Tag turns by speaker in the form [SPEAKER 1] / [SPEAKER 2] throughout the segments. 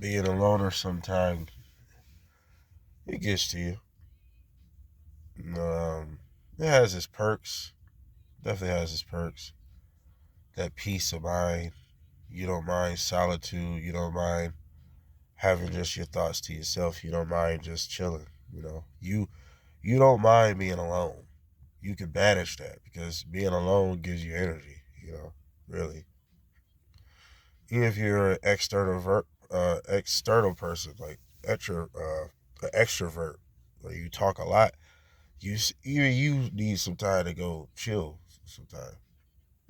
[SPEAKER 1] being a loner sometimes it gets to you. It has its perks. Definitely has its perks. That peace of mind. You don't mind solitude. You don't mind having just your thoughts to yourself. You don't mind just chilling. You don't mind being alone. You can banish that because being alone gives you energy. Really. Even if you're an external person, like an extrovert, like you talk a lot, even you need some time to go chill sometime.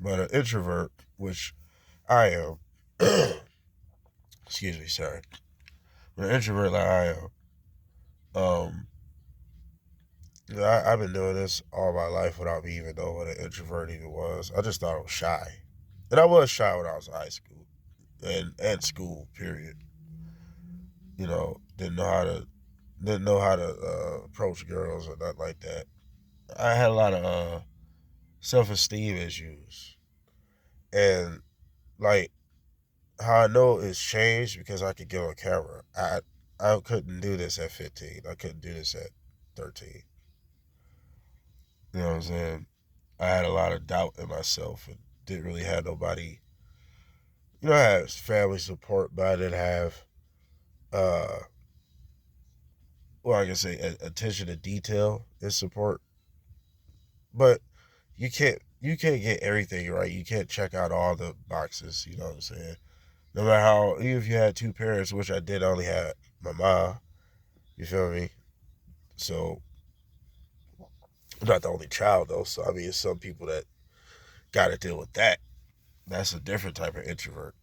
[SPEAKER 1] But an introvert, which I am, excuse me, sorry, but an introvert like I am, um, I've been doing this all my life without me even knowing what an introvert even was. I just thought I was shy, and I was shy when I was in high school and school. Period. Didn't know how to approach girls or nothing like that. I had a lot of self esteem issues, and like how I know it's changed because I could get on camera. I couldn't do this at 15. I couldn't do this at 13. You know what I'm saying? I had a lot of doubt in myself and didn't really have nobody. I had family support, but I didn't have uh I can say attention to detail and support. But you can't get everything right. You can't check out all the boxes. You know what I'm saying? No matter how, even if you had two parents, which I did, I only had my mom. You feel me? So I'm not the only child though. So I mean, it's some people that got to deal with that. That's a different type of introvert.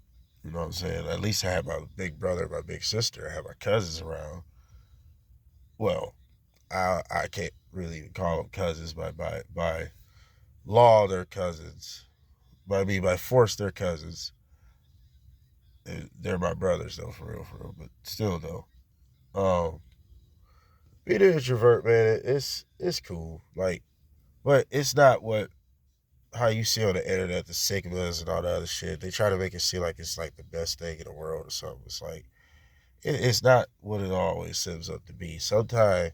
[SPEAKER 1] You know what I'm saying? At least I had my big brother, my big sister. I had my cousins around. Well, I can't really even call them cousins by law. They're cousins. But I mean by force they're cousins. They're my brothers though, for real. But still though, um, being an introvert, man, it's cool. Like, but it's not what how you see on the internet the sigmas and all the other shit. They try to make it seem like it's like the best thing in the world or something. It's like it's not what it always seems up to be. Sometimes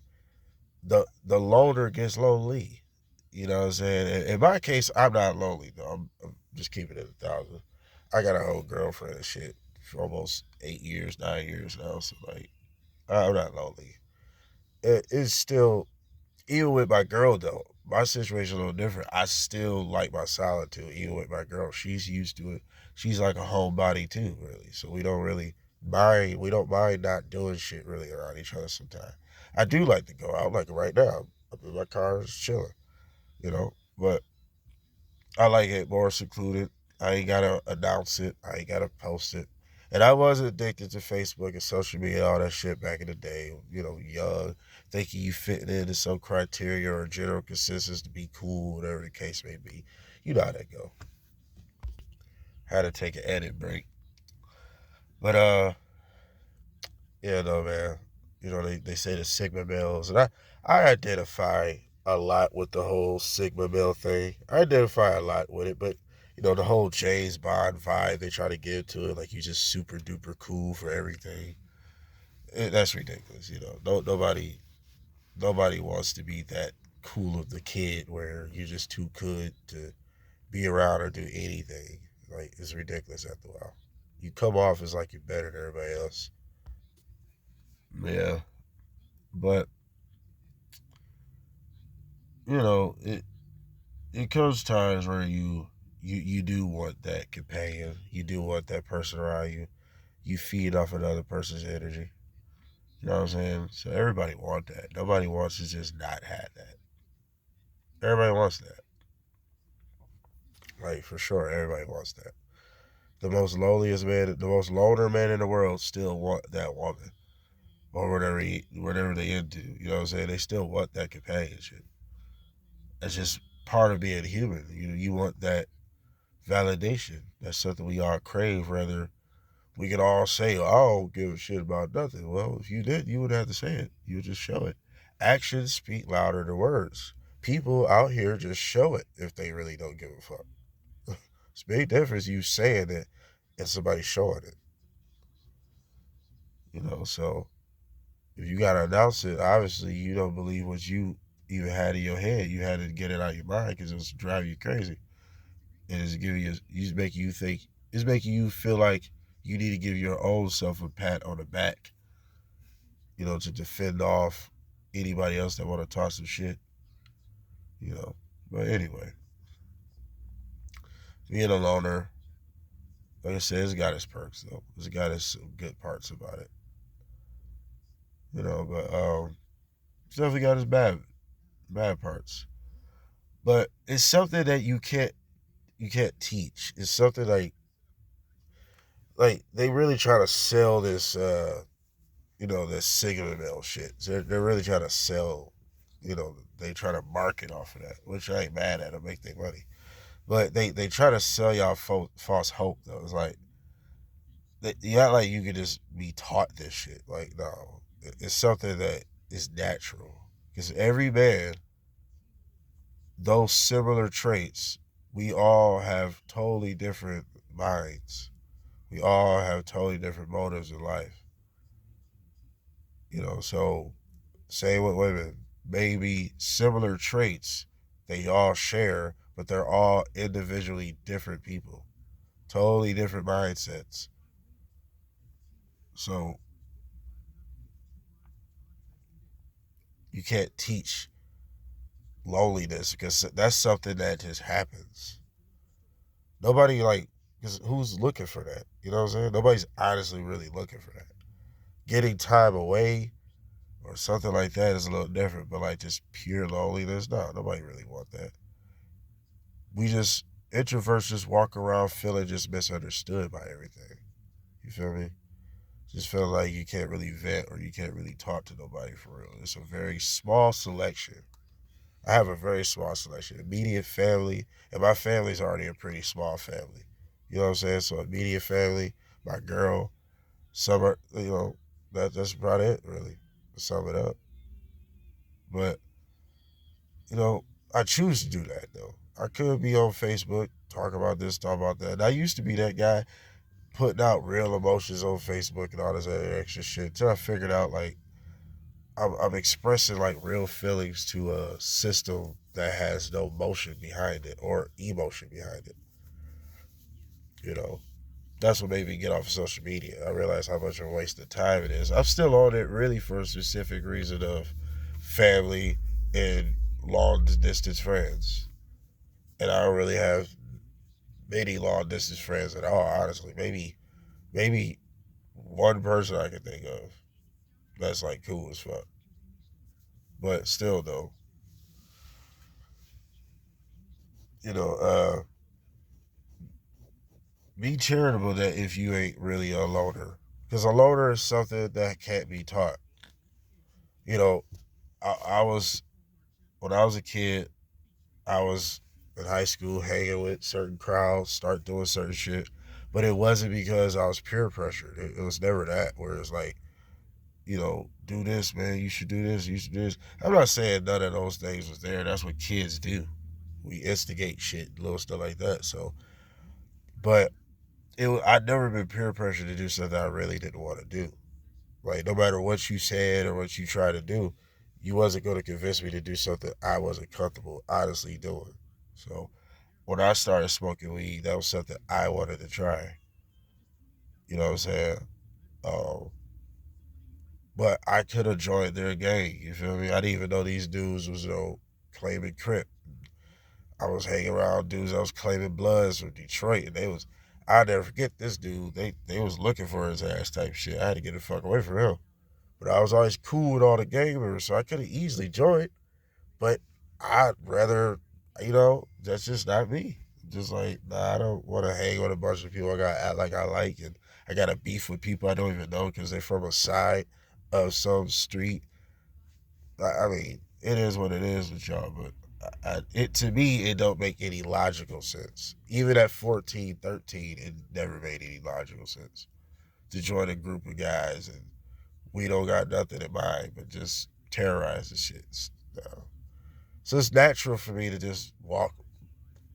[SPEAKER 1] the loner gets lonely. You know what I'm saying? In my case, I'm not lonely though. I'm just keeping it 1,000. I got a whole girlfriend and shit for almost 8 years, 9 years now. So like, I'm not lonely. It's still, even with my girl though, my situation a little different. I still like my solitude, even with my girl. She's used to it. She's like a homebody too, really. So we don't really mind. We don't mind not doing shit really around each other sometimes. I do like to go out, like right now. I'm in my car, just chilling, But I like it more secluded. I ain't gotta announce it. I ain't gotta post it. And I was addicted to Facebook and social media, all that shit back in the day. Young, thinking you fit into some criteria or general consensus to be cool, whatever the case may be. You know how that go. Had to take an edit break, but yeah, no man. They say the Sigma males, and I identify a lot with the whole Sigma male thing. I identify a lot with it, but the whole James Bond vibe they try to give to it, like you just super duper cool for everything. That's ridiculous. Nobody wants to be that cool of the kid where you're just too good to be around or do anything. Like it's ridiculous after a while. You come off as like you're better than everybody else. Yeah, but it comes times where you do want that companion. You do want that person around you. You feed off another person's energy. You know what I'm saying? So everybody wants that. Nobody wants to just not have that. Everybody wants that. Like for sure, everybody wants that. The most loneliest man, the most loner man in the world, still want that woman or whatever they into. You know what I'm saying? They still want that companionship. That's just part of being human. You want that validation. That's something we all crave. Rather, we can all say, "Oh, I don't give a shit about nothing." Well, if you did, you wouldn't have to say it. You would just show it. Actions speak louder than words. People out here just show it if they really don't give a fuck. It's a big difference you saying it and somebody showing it. So if you gotta announce it, obviously you don't believe what you even had in your head. You had to get it out of your mind because it was driving you crazy. And it's giving you, it's making you think, it's making you feel like you need to give your own self a pat on the back, to defend off anybody else that want to talk some shit, you know. But anyway, being a loner, like I said, it's got its perks though. It's got its good parts about it, But it's definitely got its bad parts. But it's something that you can't teach. It's something like they really try to sell this this Sigma male shit. They're really trying to sell, they try to market off of that, which I ain't mad at. It make their money, but they try to sell y'all false hope though. It's like you act like you could just be taught this shit. Like no, it's something that is natural because every man, those similar traits, we all have totally different minds. We all have totally different motives in life. So same with women. Maybe similar traits they all share, but they're all individually different people. Totally different mindsets. So you can't teach loneliness because that's something that just happens. Nobody because who's looking for that? You know what I'm saying? Nobody's honestly really looking for that. Getting time away or something like that is a little different, but like just pure loneliness, no, nobody really want that. We just introverts just walk around feeling just misunderstood by everything. You feel me? Just feel like you can't really vent or you can't really talk to nobody for real. It's a very small selection. I have a very small selection. Immediate family, and my family's already a pretty small family. You know what I'm saying? So immediate family, my girl, summer, that's about it really. To sum it up. But, you know, I choose to do that though. I could be on Facebook, talk about this, talk about that. And I used to be that guy putting out real emotions on Facebook and all this other extra shit until I figured out like I'm expressing like real feelings to a system that has no motion behind it or emotion behind it. You know, that's what made me get off of social media. I realized how much of a waste of time it is. I'm still on it really for a specific reason of family and long distance friends. And I don't really have many long distance friends at all, honestly. Maybe one person I can think of that's like cool as fuck. But still though, you know, be charitable that if you ain't really a loner. Because a loner is something that can't be taught. You know, I was, when I was a kid, I was in high school hanging with certain crowds, start doing certain shit. But it wasn't because I was peer pressured. It was never that, where it's like, do this, man. You should do this. You should do this. I'm not saying none of those things was there. That's what kids do. We instigate shit, little stuff like that. So, but I'd never been peer pressured to do something I really didn't want to do. Like no matter what you said or what you tried to do, you wasn't going to convince me to do something I wasn't comfortable honestly doing. So when I started smoking weed, that was something I wanted to try. You know what I'm saying? Um, but I could have joined their gang. You feel me? I didn't even know these dudes was claiming Crip. I was hanging around dudes that was claiming Bloods from Detroit, and they was. I'll never forget this dude. They was looking for his ass type shit. I had to get the fuck away from him. But I was always cool with all the gamers, so I could have easily joined. But I'd rather, that's just not me. Just like, nah, I don't want to hang with a bunch of people I got to act like I like, and I got to beef with people I don't even know because they're from a side of some street. I mean, it is what it is with y'all, but it to me, it don't make any logical sense. Even at 14, 13, it never made any logical sense to join a group of guys and we don't got nothing in mind but just terrorize the shit. So it's natural for me to just walk,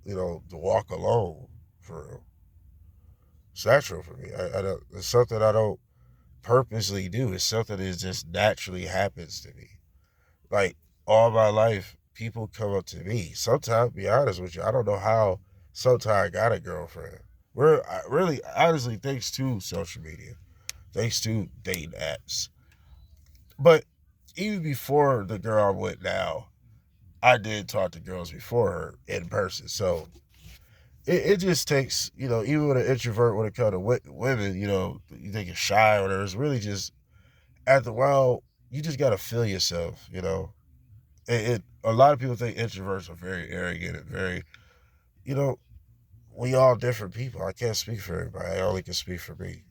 [SPEAKER 1] to walk alone for real. It's natural for me. I don't. It's something I don't purposely do. It's something that just naturally happens to me. Like all my life, people come up to me. Sometimes, be honest with you, I don't know how. Sometimes I got a girlfriend. Really, honestly, thanks to social media, thanks to dating apps. But even before the girl I'm with now, I did talk to girls before her in person. So it just takes, even with an introvert when it comes to women, you think you're shy or whatever. It's really just, after a while, you just got to feel yourself. A lot of people think introverts are very arrogant and very, you know, we all different people. I can't speak for everybody. I only can speak for me,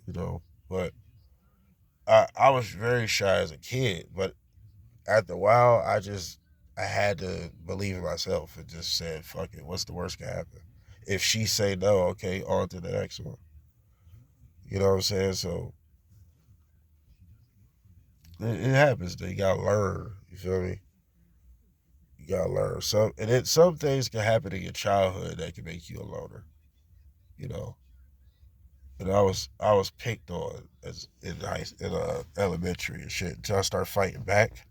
[SPEAKER 1] you know. But I was very shy as a kid, but after a while, I had to believe in myself and just said, "Fuck it, what's the worst can happen?" If she say no, okay, on to the next one. You know what I'm saying? So it happens. Though. You gotta learn. You feel me? You gotta learn. Some things can happen in your childhood that can make you a loner. You know. And I was picked on as in elementary and shit until I started fighting back.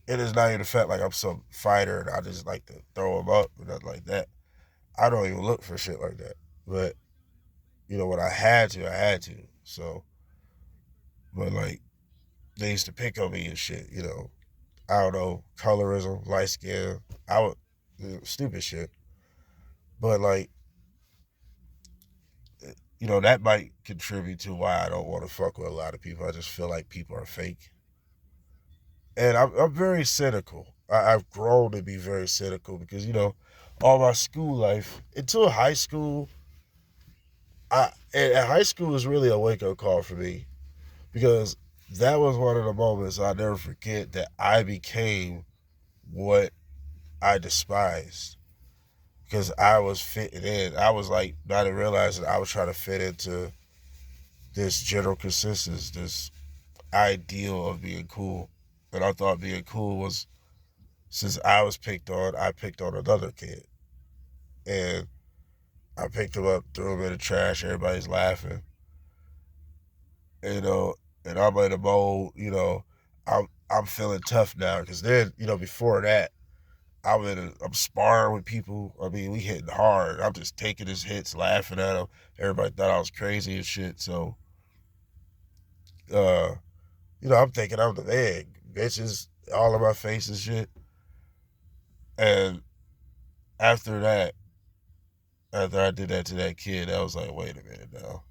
[SPEAKER 1] It is not even the fact like I'm some fighter and I just like to throw them up or nothing like that. I don't even look for shit like that. But when I had to, I had to. So, but like they used to pick on me and shit. I don't know, colorism, light skin. I would stupid shit. But like that might contribute to why I don't want to fuck with a lot of people. I just feel like people are fake, and I'm very cynical. I've grown to be very cynical because all my school life until high school. And high school was really a wake up call for me because that was one of the moments I'll never forget that I became what I despised because I was fitting in. I was like not even realizing I was trying to fit into this general consensus, this ideal of being cool. And I thought being cool was since I was picked on, I picked on another kid. And I picked him up, threw him in the trash, everybody's laughing. You know, and I'm in a mode, I'm feeling tough now because then, before that, I'm sparring with people. I mean, we hitting hard. I'm just taking his hits, laughing at him. Everybody thought I was crazy and shit. So, uh, I'm thinking I'm the man. Bitches all in my face and shit. And after that, after I did that to that kid, I was like, wait a minute now.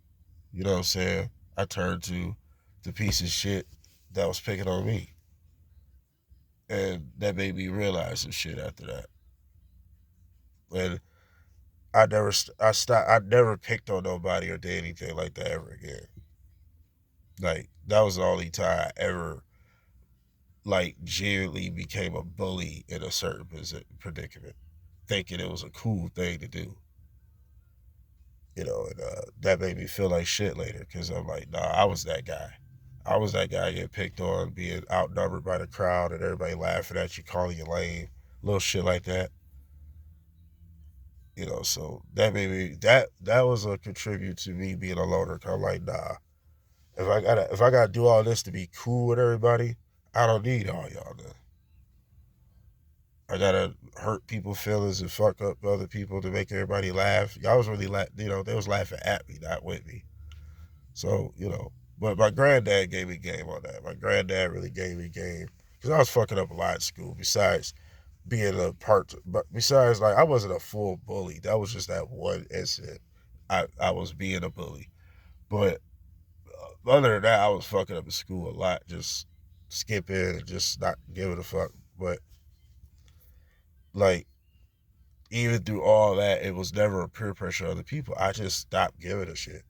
[SPEAKER 1] You know what I'm saying? I turned to the piece of shit that was picking on me. And that made me realize some shit after that. And I never picked on nobody or did anything like that ever again. Like that was the only time I ever like genuinely became a bully in a certain predicament, thinking it was a cool thing to do. And that made me feel like shit later because I'm like, nah, I was that guy. I was that guy getting picked on, being outnumbered by the crowd, and everybody laughing at you, calling you lame, little shit like that. So that made me that was a contribute to me being a loner. Cause I'm like, nah, if I gotta do all this to be cool with everybody, I don't need all y'all. Then I gotta hurt people's feelings and fuck up other people to make everybody laugh. Y'all was really they was laughing at me, not with me. So but my granddad gave me game on that. My granddad really gave me game because I was fucking up a lot in school. Besides being a part, but besides like I wasn't a full bully. That was just that one incident. I was being a bully, but other than that, I was fucking up in school a lot. Just skipping and just not giving a fuck. But like even through all that, it was never a peer pressure of other people. I just stopped giving a shit.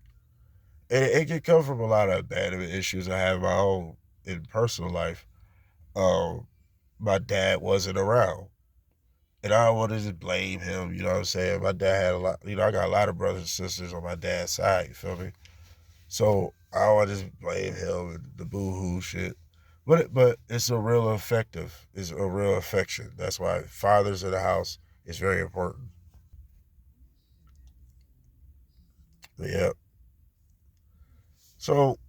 [SPEAKER 1] And it can come from a lot of abandonment issues I have my own in personal life. Um, my dad wasn't around. And I don't want to just blame him, you know what I'm saying? My dad had a lot, I got a lot of brothers and sisters on my dad's side, you feel me? So I don't want to just blame him and the boo hoo shit. But it's a real effective, it's a real affection. That's why fathers in the house is very important. But yeah. So,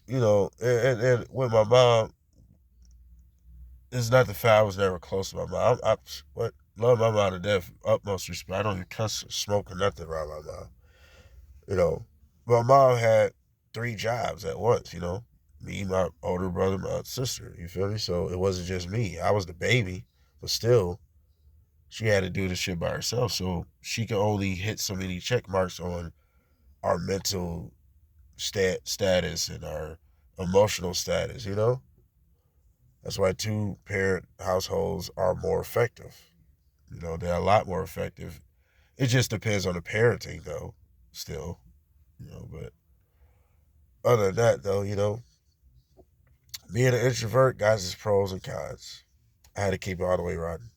[SPEAKER 1] and with my mom, it's not the fact I was never close to my mom. What love my mom to death, utmost respect. I don't even cuss or smoke or nothing around my mom. You know, my mom had three jobs at once. Me, my older brother, my sister. You feel me? So it wasn't just me. I was the baby, but still, she had to do the shit by herself. So she could only hit so many check marks on our mental status and our emotional status. That's why two parent households are more effective. They're a lot more effective. It just depends on the parenting, though. Still, but other than that, though, being an introvert, guys, is pros and cons. I had to keep it all the way running.